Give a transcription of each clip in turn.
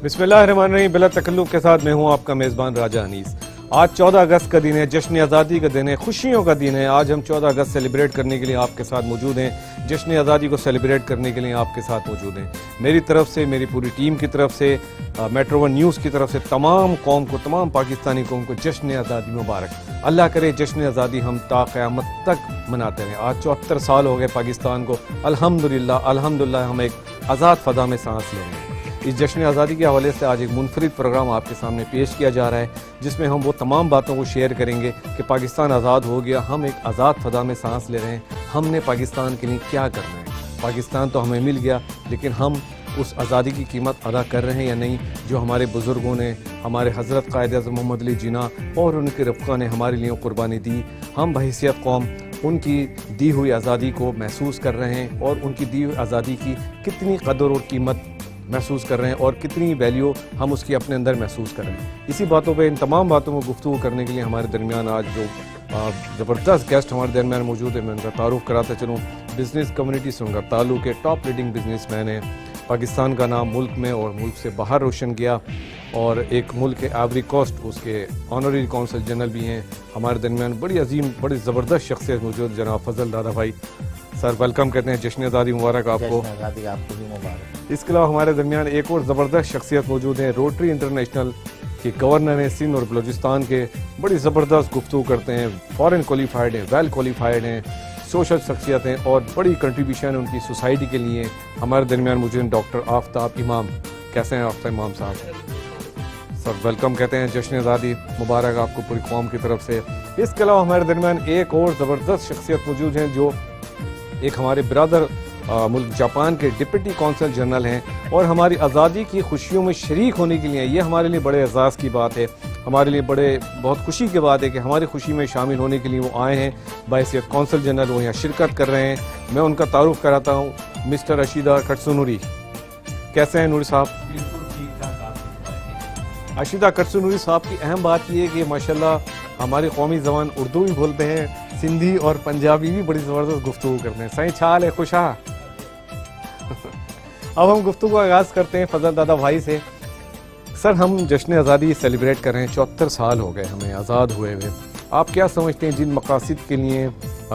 بسم اللہ الرحمن الرحیم. بلا تکلف کے ساتھ میں ہوں آپ کا میزبان راجہ انیس. آج 14 اگست کا دن ہے, جشن آزادی کا دن ہے, خوشیوں کا دن ہے. آج ہم 14 اگست سیلیبریٹ کرنے کے لیے آپ کے ساتھ موجود ہیں, جشن آزادی کو سیلیبریٹ کرنے کے لیے آپ کے ساتھ موجود ہیں. میری طرف سے, میری پوری ٹیم کی طرف سے, میٹرو ون نیوز کی طرف سے تمام قوم کو, تمام پاکستانی قوم کو جشن آزادی مبارک. اللہ کرے جشن آزادی ہم تا قیامت تک مناتے رہیں. آج 74 سال ہو گئے پاکستان کو. الحمدللہ ہم ایک آزاد فضا میں سانس لے رہے ہیں. اس جشن آزادی کے حوالے سے آج ایک منفرد پروگرام آپ کے سامنے پیش کیا جا رہا ہے, جس میں ہم وہ تمام باتوں کو شیئر کریں گے کہ پاکستان آزاد ہو گیا, ہم ایک آزاد فضا میں سانس لے رہے ہیں. ہم نے پاکستان کے لیے کیا کرنا ہے؟ پاکستان تو ہمیں مل گیا, لیکن ہم اس آزادی کی قیمت ادا کر رہے ہیں یا نہیں, جو ہمارے بزرگوں نے, ہمارے حضرت قائد اعظم محمد علی جناح اور ان کے رفقا نے ہمارے لیے قربانی دی. ہم بحیثیت قوم ان کی دی ہوئی آزادی کو محسوس کر رہے ہیں, اور ان کی دی ہوئی آزادی کی کتنی قدر اور قیمت محسوس کر رہے ہیں, اور کتنی ویلیو ہم اس کی اپنے اندر محسوس کر رہے ہیں. اسی باتوں پہ, ان تمام باتوں کو گفتگو کرنے کے لیے ہمارے درمیان آج جو زبردست گیسٹ ہمارے درمیان موجود ہے, میں ان کا تعارف کراتا چلوں. بزنس کمیونٹی سے ان کا تعلق ہے, ٹاپ لیڈنگ بزنس مین ہے, پاکستان کا نام ملک میں اور ملک سے باہر روشن کیا, اور ایک ملک کے آئیوری کوسٹ اس کے آنرری کونسل جنرل بھی ہیں. ہمارے درمیان بڑی عظیم, بڑی زبردست شخصیت موجود, جناب فضل دادا بھائی. سر ویلکم کہتے ہیں, جشن آزادی مبارک آپ کو. جشن آزادی آپ کو بھی مبارک. اس کے علاوہ ہمارے درمیان ایک اور زبردست شخصیت موجود ہیں, روٹری انٹرنیشنل کے گورنر ہیں سندھ اور بلوچستان کے. بڑی زبردست گفتگو کرتے ہیں, فورن کوالیفائڈ ہیں, ویل کوالیفائڈ ہیں, سوشل شخصیت ہیں, اور بڑی کنٹریبیوشن ان کی سوسائٹی کے لیے. ہمارے درمیان موجود ہیں ڈاکٹر آفتاب امام. کیسے ہیں آفتاب امام صاحب؟ سر ویلکم کہتے ہیں, جشن آزادی مبارک آپ کو پوری قوم کی طرف سے. اس کے علاوہ ہمارے درمیان ایک اور زبردست شخصیت موجود ہیں, جو ایک ہمارے برادر ملک جاپان کے ڈپٹی کونسل جنرل ہیں, اور ہماری آزادی کی خوشیوں میں شریک ہونے کے لیے. یہ ہمارے لیے بڑے اعزاز کی بات ہے, ہمارے لیے بہت خوشی کی بات ہے کہ ہماری خوشی میں شامل ہونے کے لیے وہ آئے ہیں. بحیثیت کونسل جنرل وہ یہاں شرکت کر رہے ہیں. میں ان کا تعارف کراتا ہوں, مسٹر اشیدہ کٹسونوری. کیسے ہیں نوری صاحب؟ اشیدہ کٹسونوری صاحب کی اہم بات یہ ہے کہ ماشاءاللہ ہماری قومی زبان اردو بھی بولتے ہیں, سندھی اور پنجابی بھی بڑی زبردست گفتگو کرتے ہیں. سائیں چھال ہے خوشا. اب ہم گفتگو کا آغاز کرتے ہیں فضل دادا بھائی سے. سر ہم جشن آزادی سیلیبریٹ کر رہے ہیں, 74 سال ہو گئے ہمیں آزاد ہوئے ہوئے. آپ کیا سمجھتے ہیں جن مقاصد کے لیے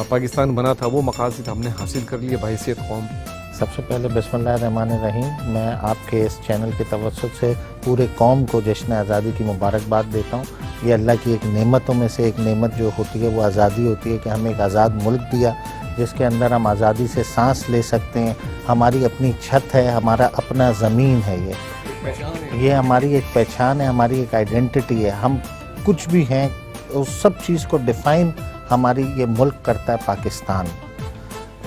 پاکستان بنا تھا وہ مقاصد ہم نے حاصل کر لیے بحیثیت قوم؟ سب سے پہلے بسم اللہ الرحمن الرحیم, میں آپ کے اس چینل کے توسط سے پورے قوم کو جشن آزادی کی مبارکباد دیتا ہوں. یہ اللہ کی ایک نعمتوں میں سے ایک نعمت جو ہوتی ہے وہ آزادی ہوتی ہے, کہ ہمیں ایک آزاد ملک دیا جس کے اندر ہم آزادی سے سانس لے سکتے ہیں. ہماری اپنی چھت ہے, ہمارا اپنا زمین ہے, یہ ہماری ایک پہچان ہے, ہماری ایک آئیڈینٹی ہے. ہم کچھ بھی ہیں, اس سب چیز کو ڈیفائن ہماری یہ ملک کرتا ہے پاکستان.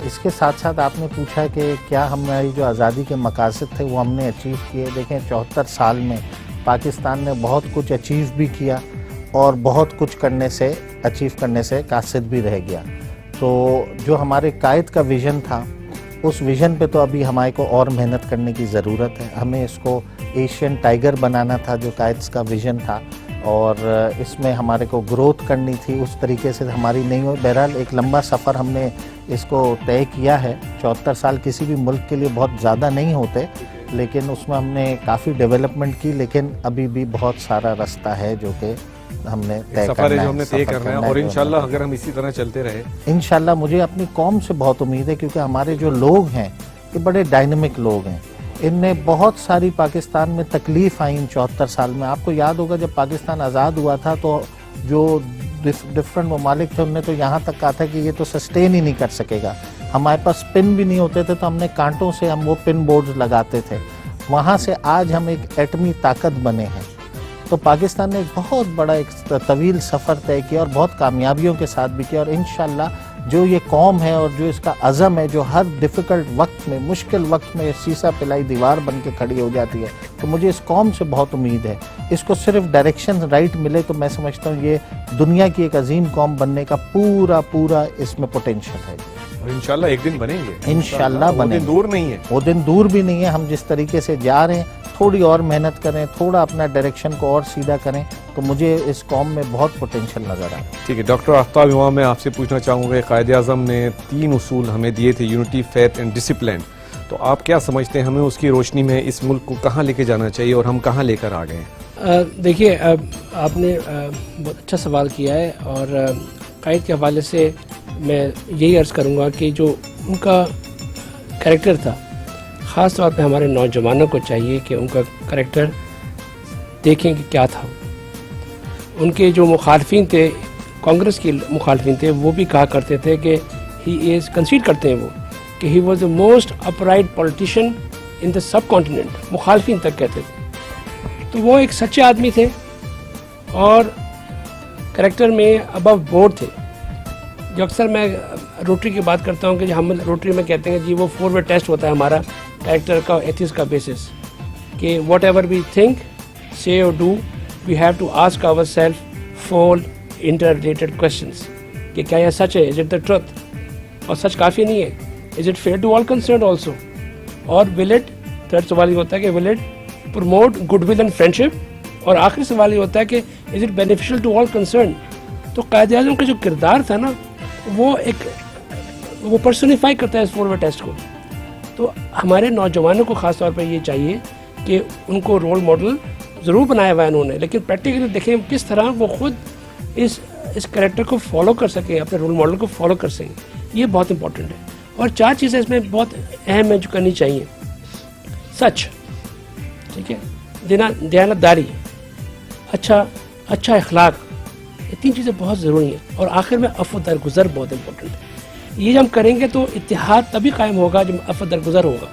اس کے ساتھ ساتھ آپ نے پوچھا کہ کیا ہماری جو آزادی کے مقاصد تھے وہ ہم نے اچیو کیے. دیکھیں 74 سال میں پاکستان نے بہت کچھ اچیو بھی کیا, اور بہت کچھ اچیو کرنے سے قاصد بھی رہ گیا. تو جو ہمارے قائد کا ویژن تھا, اس ویژن پہ تو ابھی ہمارے کو اور محنت کرنے کی ضرورت ہے. ہمیں اس کو ایشین ٹائیگر بنانا تھا, جو قائد کا ویژن تھا, اور اس میں ہمارے کو گروتھ کرنی تھی. اس طریقے سے ہماری نہیں ہوئی. بہرحال ایک لمبا سفر ہم نے اس کو طے کیا ہے. 74 سال کسی بھی ملک کے لیے بہت زیادہ نہیں ہوتے, لیکن اس میں ہم نے کافی ڈیولپمنٹ کی, لیکن ابھی بھی بہت سارا راستہ ہے جو کہ ہم نے طے کرنا ہے. اور انشاءاللہ اگر ہم اسی طرح چلتے رہے, انشاءاللہ مجھے اپنی قوم سے بہت امید ہے, کیونکہ ہمارے جو لوگ ہیں یہ بڑے ڈائنمک لوگ ہیں. ان نے بہت ساری پاکستان میں تکلیف آئیں 74 سال میں. آپ کو یاد ہوگا جب پاکستان آزاد ہوا تھا تو جو ڈفرنٹ ممالک تھے ان نے تو یہاں تک کہا تھا کہ یہ تو سسٹین ہی نہیں کر سکے گا. ہمارے پاس پن بھی نہیں ہوتے تھے, تو ہم نے کانٹوں سے ہم وہ پن بورڈز لگاتے تھے. وہاں سے آج ہم ایک ایٹمی طاقت بنے ہیں. تو پاکستان نے ایک بہت بڑا ایک طویل سفر طے کیا, اور بہت کامیابیوں کے ساتھ بھی کیا. اور انشاءاللہ جو یہ قوم ہے اور جو اس کا عزم ہے, جو ہر ڈیفیکلٹ وقت میں, مشکل وقت میں سیسا پلائی دیوار بن کے کھڑی ہو جاتی ہے, تو مجھے اس قوم سے بہت امید ہے. اس کو صرف ڈائریکشن رائٹ ملے تو میں سمجھتا ہوں یہ دنیا کی ایک عظیم قوم بننے کا پورا اس میں پوٹینشیل ہے. اور انشاءاللہ ایک دن بنیں گے, انشاءاللہ بنیں گے. دور نہیں ہے, وہ دن دور بھی نہیں ہے. ہم جس طریقے سے جا رہے ہیں, تھوڑی اور محنت کریں, تھوڑا اپنا ڈائریکشن کو اور سیدھا کریں, تو مجھے اس قوم میں بہت پوٹینشیل نظر آیا. ٹھیک ہے ڈاکٹر آفتاب امام, میں آپ سے پوچھنا چاہوں گا, قائد اعظم نے 3 اصول ہمیں دیے تھے, یونٹی, فیتھ اینڈ ڈسپلن. تو آپ کیا سمجھتے ہیں ہمیں اس کی روشنی میں اس ملک کو کہاں لے کے جانا چاہیے اور ہم کہاں لے کر آ گئے ہیں؟ دیکھیے آپ نے بہت اچھا سوال کیا ہے، اور قائد کے حوالے سے میں یہی عرض کروں گا کہ جو ان کا کریکٹر تھا، خاص طور پہ ہمارے نوجوانوں کو چاہیے کہ ان کا کریکٹر دیکھیں کہ کیا تھا۔ ان کے جو مخالفین تھے، کانگریس کے مخالفین تھے، وہ بھی کہا کرتے تھے کہ ہی از کنسیڈ کرتے ہیں وہ کہ he was the most upright politician in the sub continent, مخالفین تک کہتے تھے۔ تو وہ ایک سچے آدمی تھے اور کریکٹر میں ابو بورڈ تھے۔ جو اکثر میں روٹری کی بات کرتا ہوں کہ ہم روٹری میں کہتے ہیں جی وہ 4 وے ٹیسٹ ہوتا ہے ہمارا کریکٹر کا، ایتھکس کا بیسس، کہ whatever we think, say or do, we have to ask ourselves 4 interrelated questions کہ کیا یہ سچ ہے، is it the truth، اور سچ کافی نہیں ہے، is it fair to all concerned also، اور will it، تھرڈ سوال یہ ہوتا ہے کہ will it promote good will and friendship، اور آخری سوال یہ ہوتا ہے کہ is it beneficial to all concerned۔ تو قائد اعظم کا جو کردار تھا نا، وہ پرسونیفائی کرتا ہے اس 4 وے ٹیسٹ کو۔ تو ہمارے نوجوانوں کو خاص طور پہ یہ چاہیے کہ ان کو رول ماڈل ضرور بنایا ہوا ہے انہوں نے، لیکن پریکٹیکلی دیکھیں کس طرح وہ خود اس کریکٹر کو فالو کر سکیں، اپنے رول ماڈل کو فالو کر سکیں، یہ بہت امپورٹنٹ ہے۔ اور 4 چیزیں اس میں بہت اہم ہیں جو کرنی چاہیے: سچ، ٹھیک ہے، دیانت داری، اچھا اخلاق، یہ 3 چیزیں بہت ضروری ہیں۔ اور آخر میں عفو درگزر بہت امپورٹنٹ ہے۔ یہ ہم کریں گے تو اتحاد تبھی قائم ہوگا جب عفو درگزر ہوگا،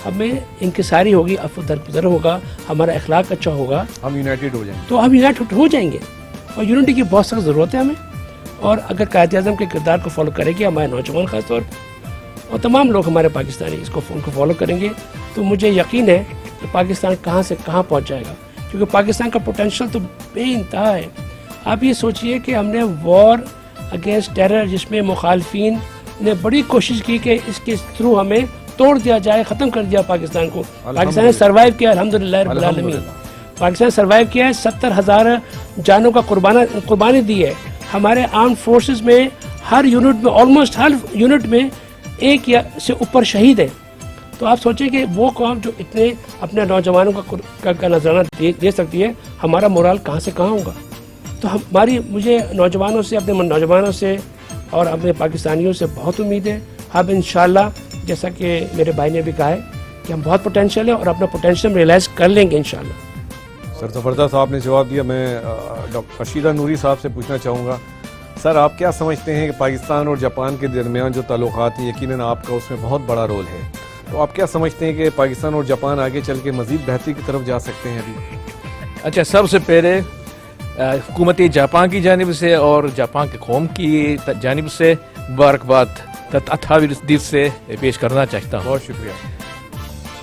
ہمیں انکساری ہوگی، عفو درگزر ہوگا، ہمارا اخلاق اچھا ہوگا، ہم یونائٹڈ ہو جائیں گے، تو ہم یونائٹڈ ہو جائیں گے۔ اور یونٹی کی بہت سخت ضرورت ہے ہمیں، اور اگر قائد اعظم کے کردار کو فالو کرے گی ہمارے نوجوان خاص طور اور تمام لوگ ہمارے پاکستانی ان کو فالو کریں گے، تو مجھے یقین ہے کہ پاکستان کہاں سے کہاں پہنچ جائے گا، کیونکہ پاکستان کا پوٹینشیل تو بے انتہا ہے۔ آپ یہ سوچئے کہ ہم نے وار اگینسٹ ٹیرر، جس میں مخالفین نے بڑی کوشش کی کہ اس کے تھرو ہمیں توڑ دیا جائے، ختم کر دیا پاکستان کو، پاکستان نے سروائیو کیا، الحمدللہ رب العالمین، پاکستان نے سروائیو کیا ہے، 70,000 جانوں کا قربانی دی ہے۔ ہمارے آرم فورسز میں ہر یونٹ میں، آلموسٹ ہر یونٹ میں 1 یا سے اوپر شہید ہیں۔ تو آپ سوچیں کہ وہ قوم جو اتنے اپنے نوجوانوں کا نذرانہ دے سکتی ہے، ہمارا مورال کہاں سے کہاں ہوگا۔ تو مجھے نوجوانوں سے، اپنے نوجوانوں سے اور اپنے پاکستانیوں سے بہت امید ہے۔ اب انشاءاللہ جیسا کہ میرے بھائی نے بھی کہا ہے کہ ہم بہت پوٹینشیل ہے اور اپنا پوٹینشیل ریئلائز کر لیں گے انشاءاللہ۔ سر زبردست آپ نے جواب دیا۔ میں ڈاکٹر رشیدہ نوری صاحب سے پوچھنا چاہوں گا، سر آپ کیا سمجھتے ہیں کہ پاکستان اور جاپان کے درمیان جو تعلقات ہیں، یقیناً آپ کا اس میں بہت بڑا رول ہے، تو آپ کیا سمجھتے ہیں کہ پاکستان اور جاپان آگے چل کے مزید بہتری کی طرف جا سکتے ہیں ابھی؟ اچھا، سب سے پہلے حکومت جاپان کی جانب سے اور جاپان کے قوم کی جانب سے مبارکباد دل سے پیش کرنا چاہتا ہوں۔ بہت شکریہ۔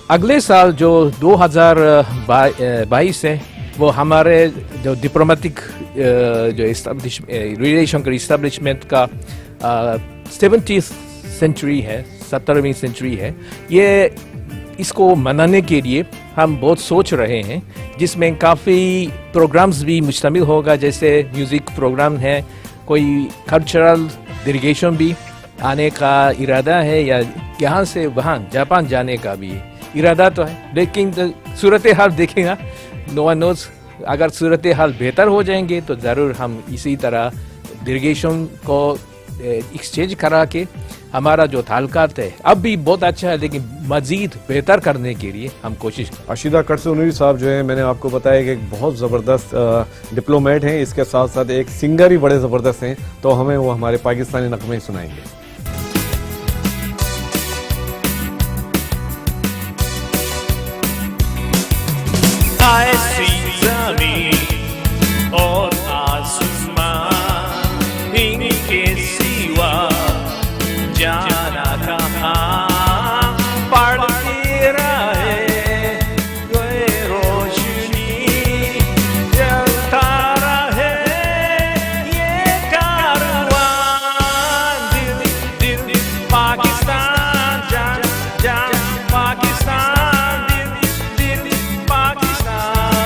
اگلے سال جو 2022 ہے، وہ ہمارے جو ڈپلومیٹک جو ریلیشن کا اسٹیبلشمنٹ کا 70th سینچری ہے، 17ویں سینچری ہے۔ یہ اس کو منانے کے لیے ہم بہت سوچ رہے ہیں، جس میں کافی پروگرامز بھی مشتمل ہوگا، جیسے میوزک پروگرام ہے، کوئی کلچرل ڈیلیگیشن بھی آنے کا ارادہ ہے، یا یہاں سے وہاں جاپان جانے کا بھی ارادہ تو ہے، لیکن صورتحال دیکھیں گا، نو ون نوز، اگر صورتحال بہتر ہو جائیں گے تو ضرور ہم اسی طرح ڈیلیگیشن کو ایکسچینج کرا کے ہمارا جو تعلقات ہے اب بھی بہت اچھا ہے، لیکن مزید بہتر کرنے کے لیے ہم کوشش کریں۔ رشیدہ کٹسونوری صاحب جو ہیں، میں نے آپ کو بتایا کہ ایک بہت زبردست ڈپلومیٹ ہیں، اس کے ساتھ ساتھ ایک سنگر ہی بڑے زبردست ہیں، تو ہمیں وہ ہمارے پاکستانی نغمے سنائیں گے۔ ایسی زمین اور آسمان، ان کے سوا جانا کہاں، پڑتی رہے کوئی روشنی، جلتا رہے یہ کارواں، دل پاکستان، جان پاکستان، دل پاکستان۔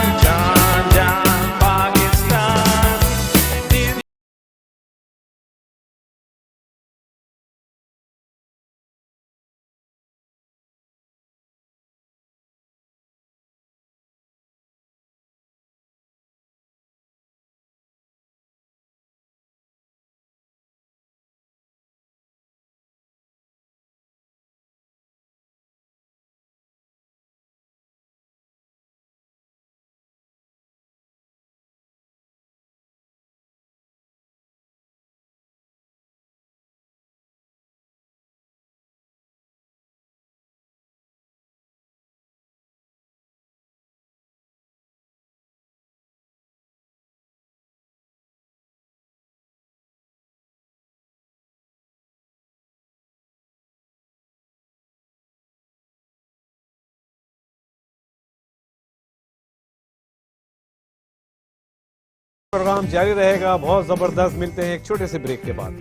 प्रोग्राम जारी रहेगा, बहुत जबरदस्त। मिलते हैं एक छोटे से ब्रेक के बाद।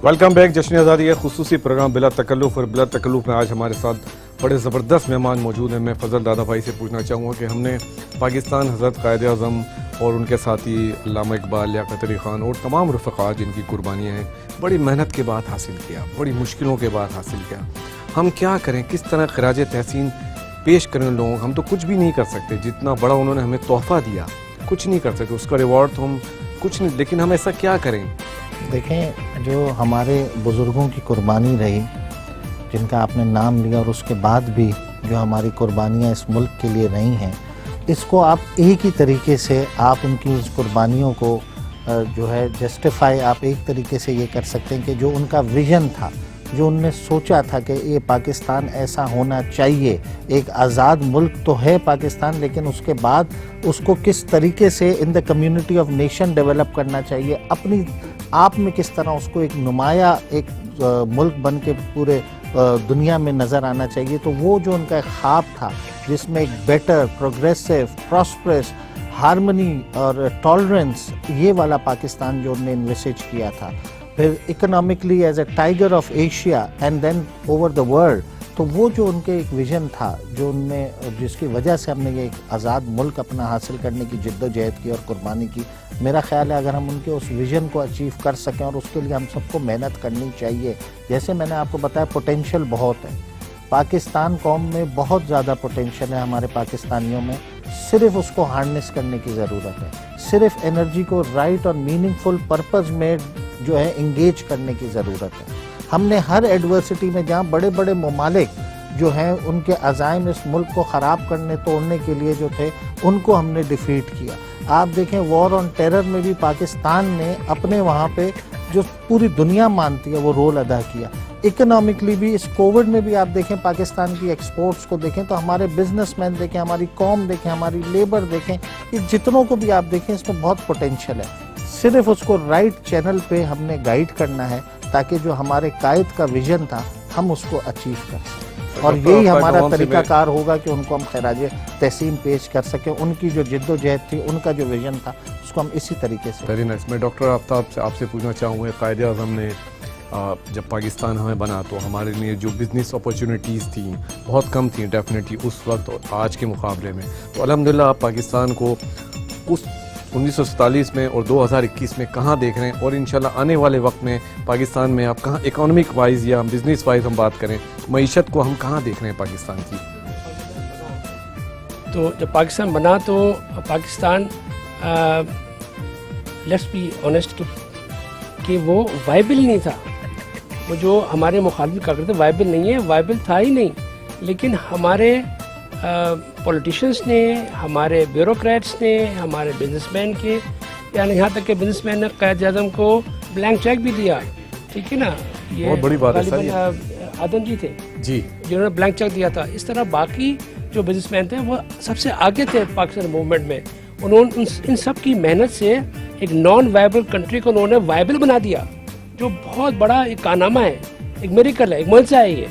Welcome back. जश्न आज़ादी का खुसूसी प्रोग्राम बिला तकल्लुफ़, और बिला तकल्लुफ़ में आज हमारे साथ बड़े ज़बरदस्त मेहमान मौजूद हैं। मैं फजल दादा भाई से पूछना चाहूँगा कि हमने पाकिस्तान हज़रत कायद-ए-आज़म और उनके साथी अल्लामा इकबाल, लियाक़त अली ख़ान और तमाम रफ़क़ा जिनकी कुर्बानियाँ हैं, बड़ी मेहनत के बाद हासिल किया, बड़ी मुश्किलों के बाद हासिल किया। हम क्या करें, किस तरह ख़राज तहसीन पेश करें लोगों? हम तो कुछ भी नहीं कर सकते, जितना बड़ा उन्होंने हमें तोहफ़ा दिया कुछ नहीं कर सकते, उसका रिवॉर्ड तो हम कुछ नहीं, लेकिन हम ऐसा क्या करें? देखें, जो हमारे बुज़ुर्गों की कुर्बानी रही, जिनका आपने नाम लिया, और उसके बाद भी जो हमारी कुर्बानियाँ इस मुल्क के लिए रही हैं, इसको आप एक ही तरीके से आप उनकी इस कुर्बानियों को जो है जस्टिफाई आप एक तरीके से ये कर सकते हैं कि जो उनका विज़न था, जो उनने सोचा था कि ये पाकिस्तान ऐसा होना चाहिए, एक आज़ाद मुल्क तो है पाकिस्तान, लेकिन उसके बाद उसको किस तरीके से in the community of nation develop करना चाहिए, अपनी आप में किस तरह उसको एक नुमाया एक मुल्क बन के पूरे दुनिया में नज़र आना चाहिए। तो वो जो उनका ख्वाब था, जिसमें एक बेटर, प्रोग्रेसिव, प्रॉस्परस, हारमनी और टॉलरेंस, ये वाला पाकिस्तान जो उन्होंने इन्विसेज किया था, फिर economically as a tiger of Asia and then over the world, तो वो जो उनके एक विज़न था, जो उनने, जिसकी वजह से हमने ये एक आज़ाद मुल्क अपना हासिल करने की जिद्दोजहद की और कुर्बानी की, मेरा ख्याल है अगर हम उनके उस विज़न को अचीव कर सकें, और उसके लिए हम सबको मेहनत करनी चाहिए। जैसे मैंने आपको बताया, पोटेंशियल बहुत है पाकिस्तान कौम में, बहुत ज़्यादा पोटेंशियल है हमारे पाकिस्तानियों में, सिर्फ उसको हार्नेस करने की ज़रूरत है, सिर्फ एनर्जी को राइट और मीनिंगफुल पर्पज़ में जो है इंगेज करने की ज़रूरत है। हमने हर एडवर्सिटी में, जहाँ बड़े बड़े ममालिक जो हैं उनके अज़ाइम इस मुल्क को ख़राब करने तोड़ने के लिए जो थे, उनको हमने डिफीट किया। आप देखें, वॉर ऑन टेरर में भी पाकिस्तान ने अपने वहाँ पे जो पूरी दुनिया मानती है वो रोल अदा किया। इकोनॉमिकली भी, इस कोविड में भी आप देखें पाकिस्तान की एक्सपोर्ट्स को देखें तो हमारे बिजनेसमैन देखें, हमारी कौम देखें, हमारी लेबर देखें, ये जितनों को भी आप देखें, इसमें बहुत पोटेंशियल है। सिर्फ उसको राइट चैनल पे हमने गाइड करना है, ताकि जो हमारे कायद का विजन था हम उसको अचीव कर सकें, और यही हमारा तरीकाकार होगा कि उनको हम खराज तहसीन पेश कर सकें। उनकी जो जिद्दोजहद थी, उनका जो विजन था, उसको हम इसी तरीके से। Very nice. मैं डॉक्टर आफ्ताब से आपसे पूछना चाहूँगा, कायद-ए-आज़म ने जब पाकिस्तान हमें बना तो हमारे लिए जो बिज़नेस अपॉर्चुनिटीज़ थी बहुत कम थी डेफिनेटली उस वक्त और आज के मुकाबले में। तो अल्हम्दुलिल्लाह आप पाकिस्तान को उस 1947 में और 2021 में कहाँ देख रहे हैं, और इंशाल्लाह आने वाले वक्त में पाकिस्तान में आप कहाँ, इकोनॉमिक वाइज या बिज़नेस वाइज हम बात करें, मईशत को हम कहाँ देख रहे हैं पाकिस्तान की? तो जब पाकिस्तान बना तो पाकिस्तान, लेट्स बी ऑनेस्ट, कि वो वाइबल नहीं था। वो जो हमारे मुखालिफ क्या करते, वाइबल नहीं है, वाइबल था ही नहीं। लेकिन हमारे पॉलिटिशियंस ने, हमारे ब्यूरोक्रेट्स ने, हमारे बिजनेसमैन के, यानी यहाँ तक कि बिजनेसमैन ने कायद-ए-आज़म को ब्लैंक चेक भी दिया, ठीक है ना, ये बहुत बड़ी बात है सर। आदम जी थे जी, जिन्होंने ब्लैंक चेक दिया था। इस तरह बाकी जो बिजनेसमैन थे वो सबसे आगे थे पाकिस्तान मूवमेंट में। उन्होंने इन सब की मेहनत से एक नॉन वायबल कंट्री को उन्होंने वायबल बना दिया, जो बहुत बड़ा एक कारनामा है, एक मिरेकल है, एक मौजज़ा है, ये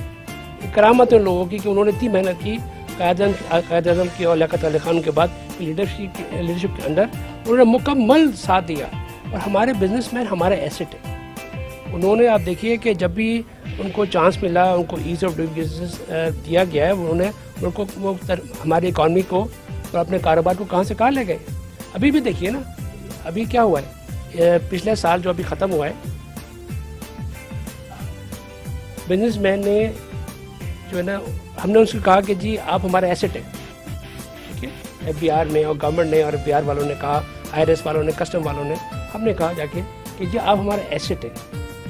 एक करामत है लोगों की कि उन्होंने इतनी मेहनत की। कायद-ए-आज़म की और लियाक़त अली ख़ान के बाद लीडरशिप के अंदर उन्होंने मुकम्मल साथ दिया। और हमारे बिजनेसमैन हमारे एसेट है। उन्होंने, आप देखिए कि जब भी उनको चांस मिला, उनको ईज़ ऑफ डूइंग बिजनेस दिया गया है, उन्होंने उनको वो हमारी इकॉनमी को और अपने कारोबार को कहाँ से कहाँ ले गए। अभी भी देखिए ना, अभी क्या हुआ है, पिछले साल जो अभी ख़त्म हुआ है, बिजनेसमैन ने जो है ना, हमने उनसे कहा कि जी आप हमारे एसेट हैं, ठीक है। FBI ने और गवर्नमेंट ने और FBI वालों ने कहा, IRS वालों ने, कस्टम वालों ने, हमने कहा जाके कि जी आप हमारे एसेट हैं,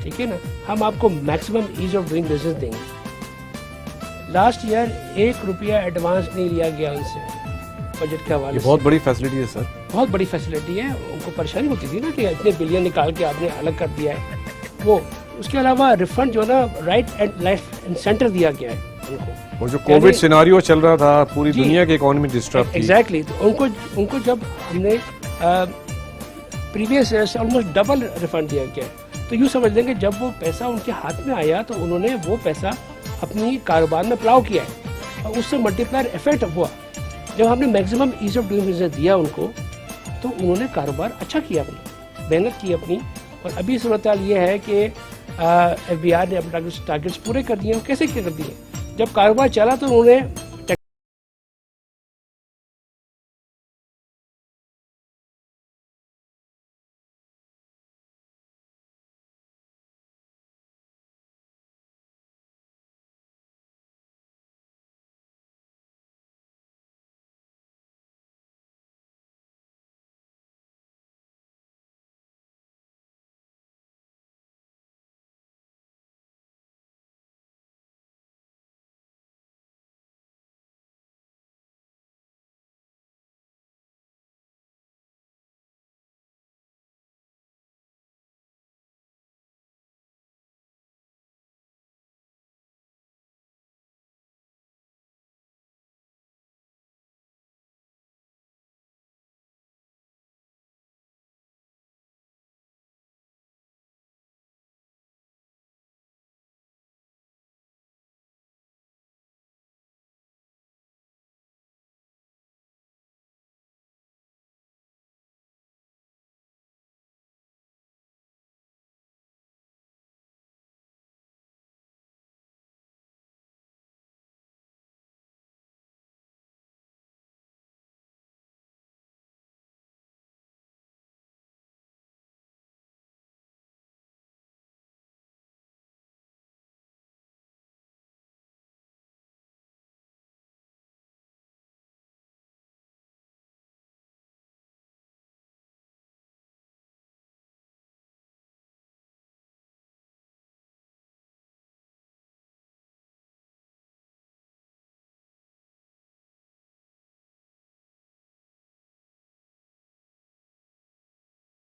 ठीक है ना, हम आपको maximum ease of doing business देंगे। लास्ट ईयर 1 रुपया एडवांस नहीं लिया गया उनसे बजट के हवाले से। बहुत बड़ी फैसिलिटी है सर, बहुत बड़ी फैसिलिटी है। उनको परेशानी होती थी ना कि इतने बिलियन निकाल के आपने अलग कर दिया है वो। उसके अलावा रिफंड जो है ना, right and life and centre दिया गया है उनको। और जो कोविड सिनेरियो चल रहा था, पूरी दुनिया की इकोनॉमी डिस्टर्ब थी। एग्जैक्टली। तो उनको जब हमने प्रीवियस ईयर से ऑलमोस्ट डबल रिफंड दिया गया है। तो यूँ समझ लें कि जब वो पैसा उनके हाथ में आया तो उन्होंने वो पैसा अपनी कारोबार में प्लाव किया है और उससे मल्टीप्लायर इफेक्ट हुआ। जब हमने maximum ease of doing business दिया उनको तो उन्होंने कारोबार अच्छा किया, अपनी मेहनत की अपनी। और अभी सूरत हाल ये है कि FBI ने अपने टारगेट्स पूरे कर दिए। कैसे क्या कर दिए? जब कारोबार चला तो उन्होंने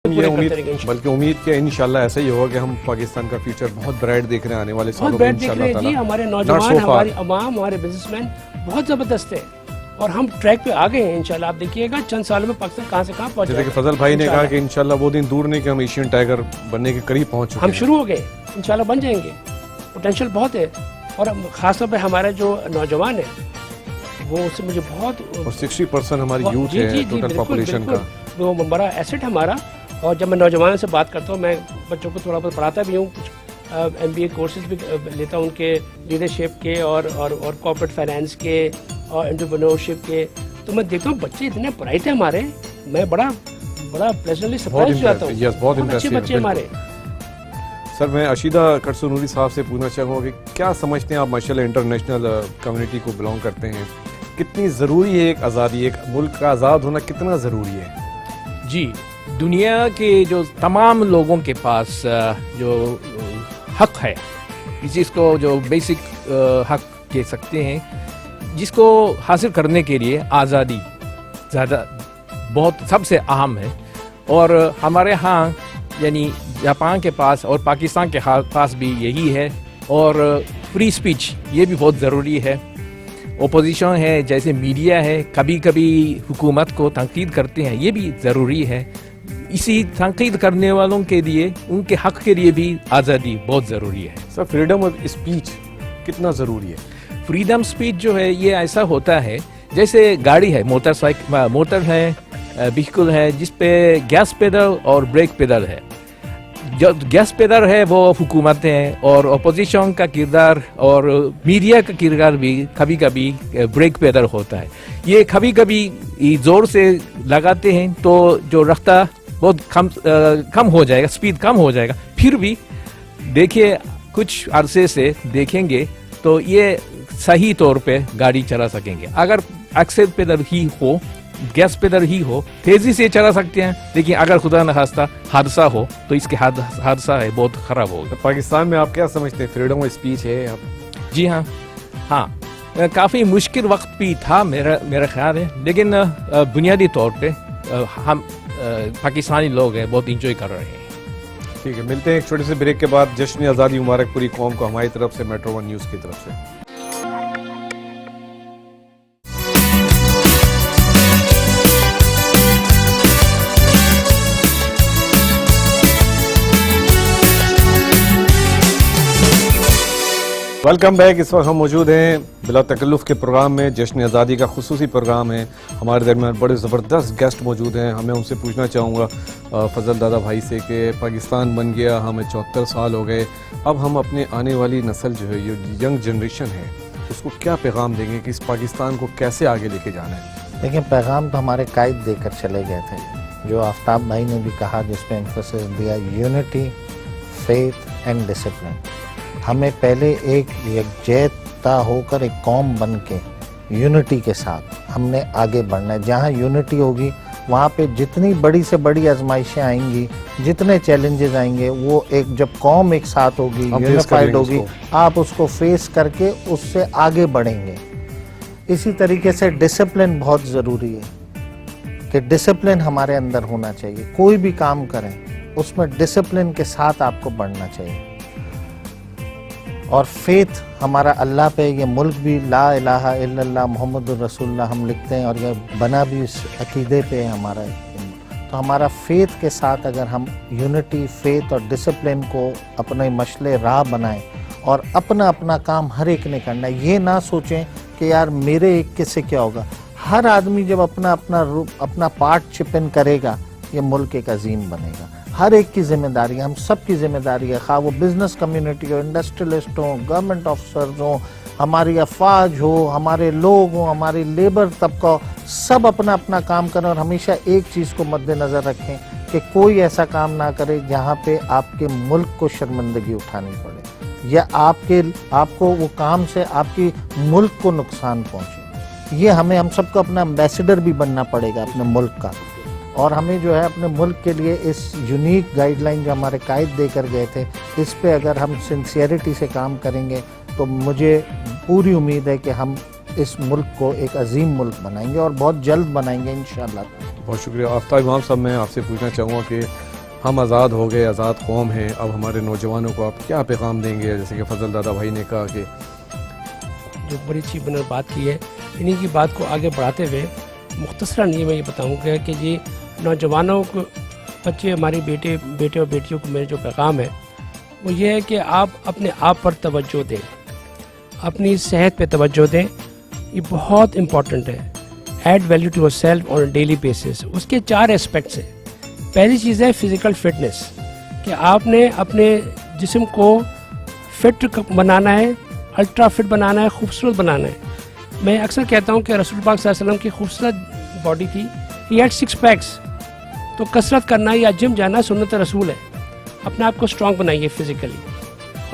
ये पूरे उम्मीद, करते रहेंगे इंशाल्लाह। बल्कि उम्मीद कि इंशाल्लाह ऐसा ही होगा कि हम पाकिस्तान का फ्यूचर बहुत ब्राइट देख रहे हैं आने वाले बहुत सालों में बैठ देख रहे इंशाल्लाह हैं जी। ताला। हमारे Not नौजवान, so far. हमारी अवाम, हमारे बिजनेसमैन बहुत ज़बरदस्त है और हम ट्रैक पे आ गए हैं इंशाल्लाह। आप देखिएगा चंद सालों में पाकिस्तान कहाँ से कहाँ पहुँच जैसे कि जाएगा फजल भाई ने कहा इंशाल्लाह। कि इंशाल्लाह वो दिन दूर नहीं कि हम एशियन टाइगर बनने के करीब पहुंच चुके हम हैं। शुरू हो गए, इंशाल्लाह बन जाएंगे। पोटेंशियल बहुत है और ख़ासतौर पे हमारे जो नौजवान है वो उससे मुझे बहुत और 60% हमारी यूथ जी, है जी, जी, टोटल बिल्कुल, पॉपुलेशन का। बिल्कुल। वो बड़ा एसेट हमारा। और जब मैं नौजवानों से बात करता हूँ, मैं बच्चों को थोड़ा बहुत पढ़ाता भी हूँ, कुछ MBA कोर्सेज भी लेता हूँ उनके लीडरशिप के और कॉर्पोरेट फाइनेंस के और एंटरप्रेन्योरशिप के। तो मैं देखता हूँ बच्चे इतने ब्राइट हैं हमारे, मैं बड़ा प्लेजेंटली सरप्राइज हो जाता हूँ। yes, बहुत अच्छे impressive, बच्चे हमारे। सर मैं अशीदा कटसनूरी साहब से पूछना चाहूँगा कि क्या समझते हैं आप, माशाल्लाह इंटरनेशनल कम्युनिटी को बिलोंग करते हैं, कितनी ज़रूरी है एक आज़ादी, एक मुल्क का आज़ाद होना कितना ज़रूरी है? जी, दुनिया के जो तमाम लोगों के पास जो हक है, जिसको जो बेसिक हक कह सकते हैं, जिसको हासिल करने के लिए आज़ादी ज़्यादा बहुत सबसे अहम है। और हमारे यहाँ यानी जापान के पास और पाकिस्तान के पास भी यही है। और फ्री स्पीच ये भी बहुत ज़रूरी है। ओपोजिशन है, जैसे मीडिया है, कभी कभी हुकूमत को तनकीद करते हैं, ये भी ज़रूरी है। इसी तनकीद करने वालों के लिए, उनके हक के लिए भी आज़ादी बहुत ज़रूरी है। सर फ्रीडम ऑफ स्पीच कितना ज़रूरी है? फ्रीडम स्पीच जो है ये ऐसा होता है जैसे गाड़ी है, मोटर है, व्हीकल है, जिस पे गैस पेडल और ब्रेक पेडल है। जो गैस पेडल है वो हुकूमतें हैं और अपोजिशन का किरदार और मीडिया का किरदार भी कभी कभी ब्रेक पेडल होता है। ये कभी कभी ज़ोर से लगाते हैं तो जो रफ्तार बहुत कम हो जाएगा, स्पीड कम हो जाएगा। फिर भी देखिए कुछ अरसे से देखेंगे तो ये सही तौर पे गाड़ी चला सकेंगे। अगर एक्सेल पेडल ही हो, गैस पेडल ही हो, तेजी से चला सकते हैं। लेकिन अगर खुदा न खास्ता हादसा हो तो इसके हादसा है बहुत खराब होगा। तो पाकिस्तान में आप क्या समझते हैं, फ्रीडम ऑफ स्पीच है? आप जी हाँ, काफ़ी मुश्किल वक्त भी था मेरा ख्याल है, लेकिन बुनियादी तौर पे हम पाकिस्तानी लोग हैं बहुत इंजॉय कर रहे हैं। ठीक है, मिलते हैं एक छोटे से ब्रेक के बाद। जश्न आज़ादी मुबारक पूरी कौम को हमारी तरफ से, मेट्रो 1 न्यूज़ की तरफ से। Welcome back. इस वक्त हम मौजूद हैं बिला तकल्लुफ़ के प्रोग्राम में। जश्न आज़ादी का खुसूसी प्रोग्राम है। हमारे दरमियान बड़े ज़बरदस्त गेस्ट मौजूद हैं। हमें उनसे पूछना चाहूँगा फजल दादा भाई से कि पाकिस्तान बन गया, हमें 74 साल हो गए, अब हम अपने आने वाली नस्ल जो है, ये यंग जनरेशन है, उसको क्या पैगाम देंगे कि इस पाकिस्तान को कैसे आगे लेके जाना है? देखिए, पैगाम तो हमारे कायद देकर चले गए थे, जो आफ्ताब भाई ने भी कहा, जिसमें एम्फोसिस दिया, यूनिटी, फेथ एंड डिसिप्लिन। हमें पहले एक यकजहता होकर एक कौम बन के यूनिटी के साथ हमने आगे बढ़ना है। जहाँ यूनिटी होगी वहाँ पे जितनी बड़ी से बड़ी आजमाइशें आएंगी, जितने चैलेंजेस आएंगे, वो एक जब कौम एक साथ होगी, यूनिफाइड होगी, आप उसको फेस करके उससे आगे बढ़ेंगे। इसी तरीके से डिसिप्लिन बहुत ज़रूरी है कि डिसिप्लिन हमारे अंदर होना चाहिए। कोई भी काम करें उसमें डिसिप्लिन के साथ आपको बढ़ना चाहिए। और फेथ हमारा अल्लाह पे, ये मुल्क भी ला इलाहा इल्लल्लाह मुहम्मदुर रसूलुल्लाह हम लिखते हैं, और ये बना भी इस अकीदे पे है हमारा। तो हमारा फेथ के साथ अगर हम यूनिटी, फेथ और डिसिप्लिन को अपने मशले राह बनाएं और अपना अपना काम हर एक ने करना है। ये ना सोचें कि यार मेरे एक किससे क्या होगा। हर आदमी जब अपना पार्ट चिप इन करेगा, ये मुल्क एक अजीम बनेगा। हर एक की जिम्मेदारी, हम सब की जिम्मेदारी है, खा वो बिजनेस कम्युनिटी हो, इंडस्ट्रियलिस्ट हो, गवर्नमेंट ऑफिसर्स हो, हमारी अफवाज हो, हमारे लोग हो, हमारी लेबर तबका हो, सब अपना अपना काम करें। और हमेशा एक चीज़ को मद्देनज़र रखें कि कोई ऐसा काम ना करे जहाँ पे आपके मुल्क को शर्मिंदगी उठानी पड़े, या आपको वो काम से आपकी मुल्क को नुकसान पहुँचे। ये हम सबको अपना एम्बेसडर भी बनना पड़ेगा अपने मुल्क का। और हमें जो है अपने मुल्क के लिए इस यूनिक गाइडलाइन जो हमारे कायद देकर गए थे, इस पे अगर हम सिंसियरिटी से काम करेंगे तो मुझे पूरी उम्मीद है कि हम इस मुल्क को एक अजीम मुल्क बनाएंगे, और बहुत जल्द बनाएंगे इंशाअल्लाह। बहुत शुक्रिया। आफ्ताब इमाम साहब, मैं आपसे पूछना चाहूँगा कि हम आज़ाद हो गए, आज़ाद कौम हैं, अब हमारे नौजवानों को आप क्या पैगाम देंगे? जैसे कि फजल दादा भाई ने कहा कि जो बड़ी अच्छी बात की है, इन्हीं की बात को आगे बढ़ाते हुए मुख्तसरन ये मैं ये बताऊँगा कि ये नौजवानों को, बच्चे, हमारी बेटे और बेटियों को मेरे जो पैगाम है वो ये है कि आप अपने आप पर तवज्जो दें, अपनी सेहत पे तवज्जो दें। ये बहुत इम्पॉर्टेंट है। Add value to yourself on a daily basis. उसके 4 एस्पेक्ट्स हैं। पहली चीज़ है फिज़िकल फिटनेस, कि आपने अपने जिस्म को फिट बनाना है, अल्ट्रा फिट बनाना है, खूबसूरत बनाना है। मैं अक्सर कहता हूँ कि रसूल पाक सल्लल्लाहु अलैहि वसल्लम की खूबसूरत बॉडी थी, ही हैड 6 पैक्स। तो कसरत करना या जिम जाना सुन्नत रसूल है। अपने आप को स्ट्रॉन्ग बनाइए फिजिकली,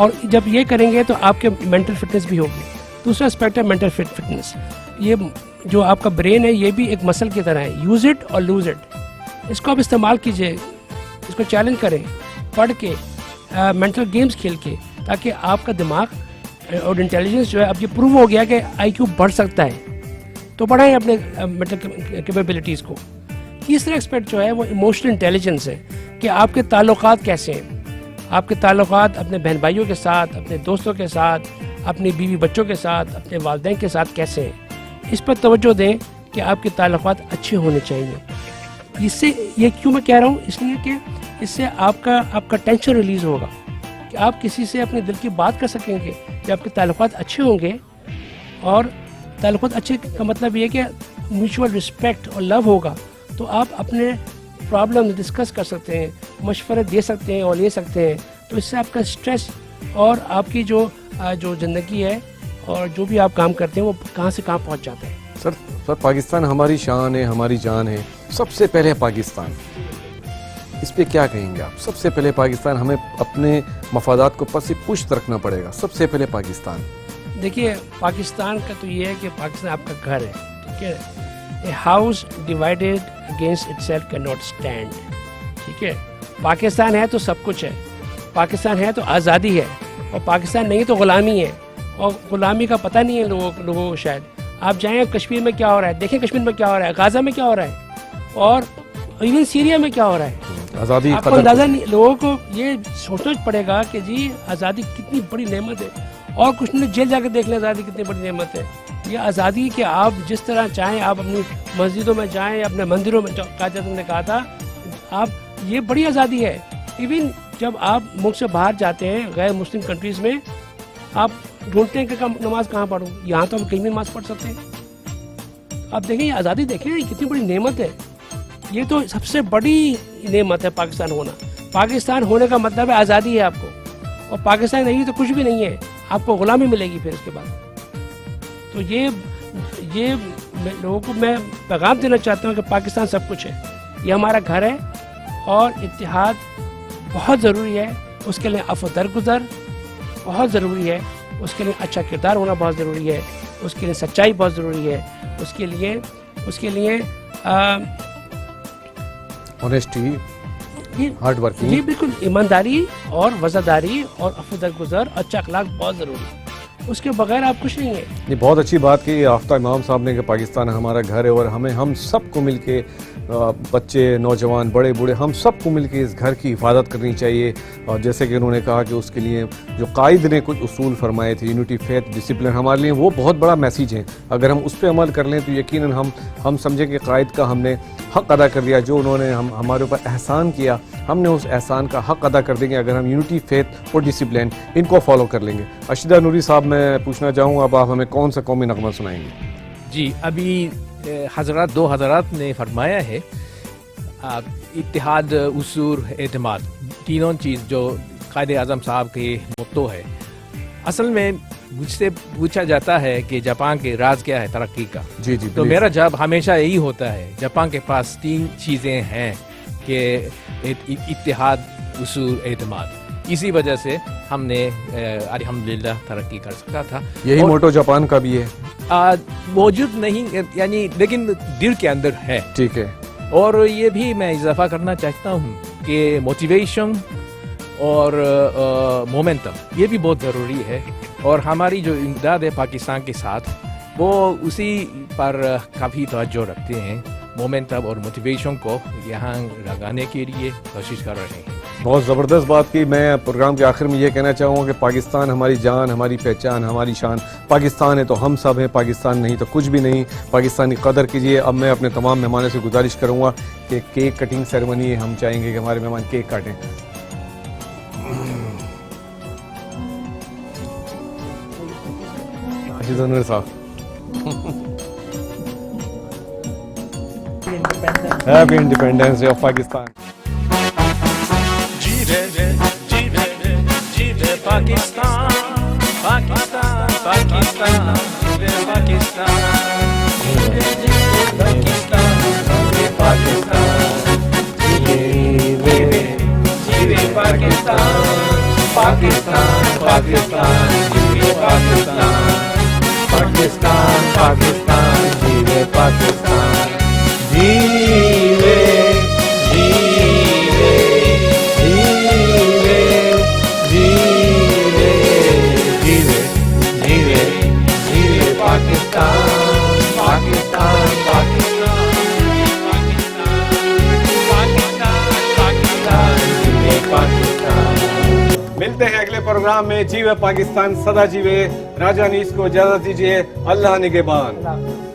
और जब ये करेंगे तो आपके मेंटल फिटनेस भी होगी। दूसरा एस्पेक्ट है मेंटल फिटनेस। ये जो आपका ब्रेन है, ये भी एक मसल की तरह है, यूज़ इट और लूज़ इट। इसको आप इस्तेमाल कीजिए, इसको चैलेंज करें, पढ़ के, मेंटल गेम्स खेल के, ताकि आपका दिमाग और इंटेलिजेंस जो है, अब ये प्रूव हो गया कि IQ बढ़ सकता है, तो बढ़ाएं अपने मेंटल कैपेबिलिटीज़ को। तीसरा एस्पेक्ट जो है वो इमोशनल इंटेलिजेंस है, कि आपके ताल्लुकात कैसे हैं, आपके ताल्लुकात अपने बहन भाइयों के साथ, अपने दोस्तों के साथ, अपनी बीवी बच्चों के साथ, अपने वालिदैन के साथ कैसे हैं। इस पर तवज्जो दें कि आपके ताल्लुकात अच्छे होने चाहिए। इससे, ये क्यों मैं कह रहा हूँ, इसलिए कि इससे आपका टेंशन रिलीज़ होगा, कि आप किसी से अपने दिल की बात कर सकेंगे। जब आपके ताल्लुकात अच्छे होंगे, और ताल्लुकात अच्छे का मतलब ये कि म्यूचुअल रिस्पेक्ट और लव होगा, तो आप अपने प्रॉब्लम डिस्कस कर सकते हैं, मशवरे दे सकते हैं और ले सकते हैं। तो इससे आपका स्ट्रेस और आपकी जो ज़िंदगी है और जो भी आप काम करते हैं, वो कहाँ से कहाँ पहुँच जाता है। सर पाकिस्तान हमारी शान है, हमारी जान है। सबसे पहले पाकिस्तान, इस पे क्या कहेंगे आप? सबसे पहले पाकिस्तान, हमें अपने मफादात को पसी पुश्त रखना पड़ेगा। सबसे पहले पाकिस्तान। देखिए, पाकिस्तान का तो ये है कि पाकिस्तान आपका घर है, ठीक है। A house divided against itself can not stand, ठीक है। पाकिस्तान है तो सब कुछ है, पाकिस्तान है तो आज़ादी है, और पाकिस्तान नहीं तो ग़ुलामी है। और ग़ुलामी का पता नहीं है लोगों को शायद। आप जाएँ कश्मीर में क्या हो रहा है, देखें कश्मीर में क्या हो रहा है, गाज़ा में क्या हो रहा है, और इवन सीरिया में क्या हो रहा है। आज़ादी आपको अंदाज़ा नहीं, लोगों को ये सोचना पड़ेगा कि जी आज़ादी कितनी बड़ी नेमत है, और कुछ नहीं, जेल जाकर देख लें आज़ादी कितनी बड़ी नेमत है। ये आज़ादी कि आप जिस तरह चाहें, आप अपनी मस्जिदों में जाएं, अपने मंदिरों में, कायदे ने कहा था, आप, ये बड़ी आज़ादी है। इवन जब आप मुल्क से बाहर जाते हैं, गैर मुस्लिम कंट्रीज़ में, आप ढूंढते हैं कि नमाज कहाँ पढ़ूँ, यहाँ तो हम कहीं भी नमाज पढ़ सकते हैं। आप देखें, ये आज़ादी देखें, ये कितनी बड़ी नेमत है। ये तो सबसे बड़ी नेमत है पाकिस्तान होना। पाकिस्तान होने का मतलब है आज़ादी है आपको, और पाकिस्तान नहीं तो कुछ भी नहीं है, आपको गुलामी मिलेगी फिर उसके बाद। तो ये लोगों को मैं पैगाम देना चाहता हूँ कि पाकिस्तान सब कुछ है, ये हमारा घर है, और इत्तेहाद बहुत ज़रूरी है। उसके लिए अफ़्व दरगुज़र बहुत ज़रूरी है, उसके लिए अच्छा किरदार होना बहुत ज़रूरी है, उसके लिए सच्चाई बहुत ज़रूरी है, उसके लिए ऑनेस्टी, हार्ड ये वर्किंग। बिल्कुल ईमानदारी और वज़ादारी और अफ़्व दरगुज़र, अच्छा अखलाक बहुत ज़रूरी है। उसके बगैर आप कुछ नहीं है। ये बहुत अच्छी बात की आफ्ताब इमाम साहब ने कि पाकिस्तान हमारा घर है, और हमें हम सबको मिलके बच्चे, नौजवान, बड़े बूढ़े, हम सबको मिलके इस घर की हिफाजत करनी चाहिए। और जैसे कि उन्होंने कहा कि उसके लिए जो कायद ने कुछ उसूल फरमाए थे, यूनिटी, फेथ, डिसिप्लिन, हमारे लिए वो बहुत बड़ा मैसेज है। अगर हम उस पर अमल कर लें तो यकीनन हम समझें कि कायद का हमने हक़ अदा कर दिया, जो उन्होंने हमारे ऊपर एहसान किया, हमने उस एहसान का हक़ अदा कर देंगे अगर हम यूनिटी, फेथ और डिसिप्लिन इनको फॉलो कर लेंगे। अशीदा नूरी साहब, मैं पूछना चाहूँगा, अब आप हमें कौन सा कौमी नगमा सुनाएंगे? जी, अभी दो हज़रात ने फरमाया है इत्तेहाद, उसूर, एतमाद, तीनों चीज़ जो कायदे आज़म साहब के मोत्तो है। असल में मुझसे पूछा जाता है कि जापान के राज क्या है तरक्की का। जी जी, तो मेरा जवाब हमेशा यही होता है, जापान के पास 3 चीज़ें हैं कि इत्तेहाद, उसूर, एतमाद। इसी वजह से हमने अल्हम्दुलिल्लाह तरक्की कर सकता था। यही मोटो जापान का भी है। मौजूद नहीं, यानी लेकिन दिल के अंदर है। ठीक है। और ये भी मैं इजाफा करना चाहता हूँ कि मोटिवेशन और मोमेंटम ये भी बहुत ज़रूरी है, और हमारी जो इमदाद है पाकिस्तान के साथ वो उसी पर काफ़ी तवज्जो रखते हैं। मोमेंटम और मोटिवेशन को यहाँ लगाने के लिए कोशिश कर रहे हैं। बहुत ज़बरदस्त बात की। मैं प्रोग्राम के आखिर में ये कहना चाहूँगा कि पाकिस्तान हमारी जान, हमारी पहचान, हमारी शान। पाकिस्तान है तो हम सब हैं, पाकिस्तान नहीं तो कुछ भी नहीं। पाकिस्तानी कदर कीजिए। अब मैं अपने तमाम मेहमानों से गुजारिश करूँगा कि केक कटिंग सेरेमनी है, हम चाहेंगे कि हमारे मेहमान केक काटें। अशीदा नूरी साहब, happy independence day of Pakistan. जीवे पाकिस्तान, पाकिस्तान, पाकिस्तान, जीवे पाकिस्तान, जीवे पाकिस्तान, जीवे पाकिस्तान, जीवे पाकिस्तान, पाकिस्तान, पाकिस्तान, जीवे पाकिस्तान, पाकिस्तान, पाकिस्तान, जीवे पाकिस्तान, जीवे जीवे जीवे जीवे जीवे जीवे जीवे पाकिस्तान, पाकिस्तान, पाकिस्तान, पाकिस्तान, पाकिस्तान, जीवे पाकिस्तान। मिलते हैं अगले प्रोग्राम में। जीवे पाकिस्तान, सदा जीवे। राजा अनीस को इजाजत दीजिए। अल्लाह निगहबान।